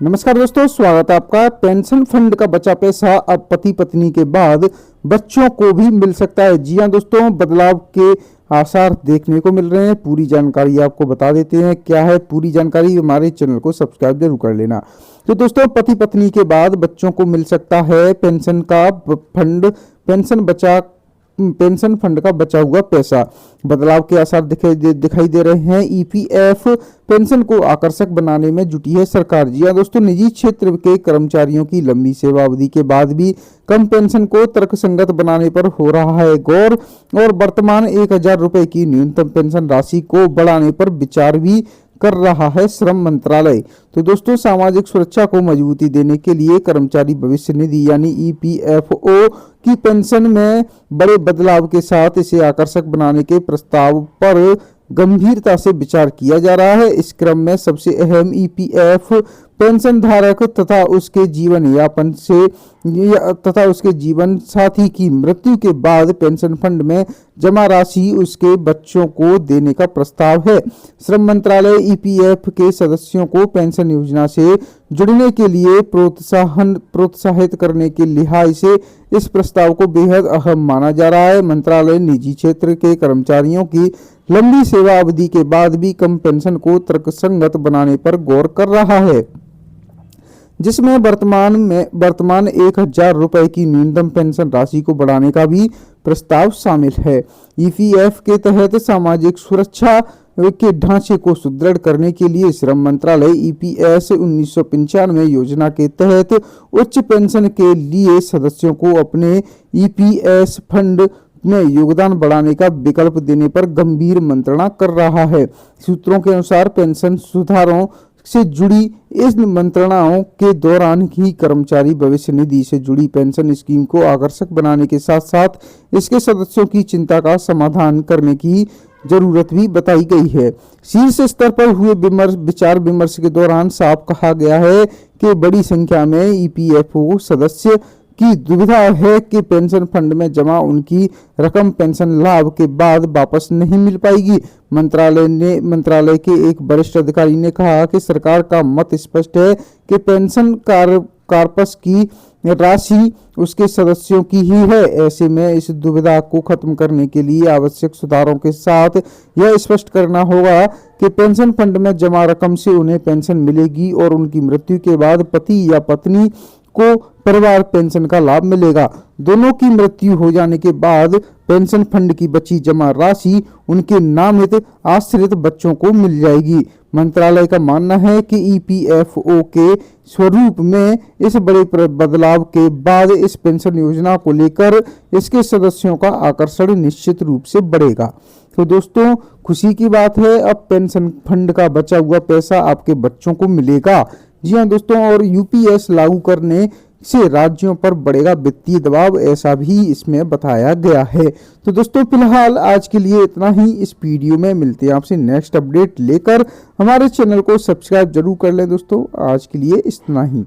नमस्कार दोस्तों, स्वागत है आपका। पेंशन फंड का बचा पैसा अब पति पत्नी के बाद बच्चों को भी मिल सकता है। जी हां दोस्तों, बदलाव के आसार देखने को मिल रहे हैं। पूरी जानकारी आपको बता देते हैं। क्या है पूरी जानकारी, हमारे चैनल को सब्सक्राइब जरूर कर लेना। तो दोस्तों, पति पत्नी के बाद बच्चों को मिल सकता है पेंशन का फंड, पेंशन फंड का बचा हुआ पैसा। बदलाव के आसार दिखाई दे रहे हैं। ईपीएफ पेंशन को आकर्षक बनाने में जुटी है सरकार। जी हाँ दोस्तों, निजी क्षेत्र के कर्मचारियों की लंबी सेवा अवधि के बाद भी कम पेंशन को तर्कसंगत बनाने पर हो रहा है गौर, और वर्तमान 1,000 रुपए की न्यूनतम पेंशन राशि को बढ़ाने पर विचार भी कर रहा है श्रम मंत्रालय। तो दोस्तों, सामाजिक सुरक्षा को मजबूती देने के लिए कर्मचारी भविष्य निधि यानी ईपीएफओ की पेंशन में बड़े बदलाव के साथ इसे आकर्षक बनाने के प्रस्ताव पर गंभीरता से विचार किया जा रहा है। इस क्रम में सबसे अहम ईपीएफ पेंशन धारक तथा उसके जीवन साथी की मृत्यु के बाद पेंशन फंड में जमा राशि उसके बच्चों को देने का प्रस्ताव है। श्रम मंत्रालय ईपीएफ के सदस्यों को पेंशन योजना से जुड़ने के लिए प्रोत्साहित करने के लिहाज से इस प्रस्ताव को बेहद अहम माना जा रहा है। मंत्रालय निजी क्षेत्र के कर्मचारियों की लंबी सेवा अवधि के बाद भी कम पेंशन को तर्कसंगत बनाने पर गौर कर रहा है, जिसमें वर्तमान 1,000 रुपए की न्यूनतम पेंशन राशि को बढ़ाने का भी प्रस्ताव शामिल है। ईपीएफ के तहत सामाजिक सुरक्षा के ढांचे को सुदृढ़ करने के लिए श्रम मंत्रालय ईपीएस 1995 योजना के तहत उच्च पेंशन के लिए सदस्यों को अपने ईपीएस फंड में योगदान बढ़ाने का विकल्प देने पर गंभीर मंत्रणा कर रहा है। सूत्रों के अनुसार पेंशन सुधारों से जुड़ी इस मंत्रणाओं के दौरान ही कर्मचारी भविष्य निधि से जुड़ी पेंशन स्कीम को आकर्षक बनाने के साथ साथ इसके सदस्यों की चिंता का समाधान करने की जरूरत भी बताई गई है। शीर्ष स्तर पर हुए विचार विमर्श के दौरान साफ कहा गया है कि बड़ी संख्या में ईपीएफओ सदस्य की दुविधा है कि पेंशन फंड में जमा उनकी रकम पेंशन लाभ के बाद वापस नहीं मिल पाएगी। मंत्रालय के एक वरिष्ठ अधिकारी ने कहा कि सरकार का मत स्पष्ट है कि पेंशन कार्पस की राशि उसके सदस्यों की ही है। ऐसे में इस दुविधा को खत्म करने के लिए आवश्यक सुधारों के साथ यह स्पष्ट करना होगा कि पेंशन फंड में जमा रकम से उन्हें पेंशन मिलेगी और उनकी मृत्यु के बाद पति या पत्नी को परिवार पेंशन का लाभ मिलेगा। दोनों की मृत्यु हो जाने के बाद पेंशन फंड की बची जमा राशि उनके नामित आश्रित बच्चों को मिल जाएगी। मंत्रालय का मानना है कि ईपीएफओ के स्वरूप में इस बड़े बदलाव के बाद इस पेंशन योजना को लेकर इसके सदस्यों का आकर्षण निश्चित रूप से बढ़ेगा। तो दोस्तों, खुशी की बात है, अब पेंशन फंड का बचा हुआ पैसा आपके बच्चों को मिलेगा। जी हाँ दोस्तों, और यूपीएस लागू करने से राज्यों पर बढ़ेगा वित्तीय दबाव, ऐसा भी इसमें बताया गया है। तो दोस्तों, फिलहाल आज के लिए इतना ही। इस वीडियो में मिलते हैं आपसे नेक्स्ट अपडेट लेकर। हमारे चैनल को सब्सक्राइब जरूर कर लें दोस्तों। आज के लिए इतना ही।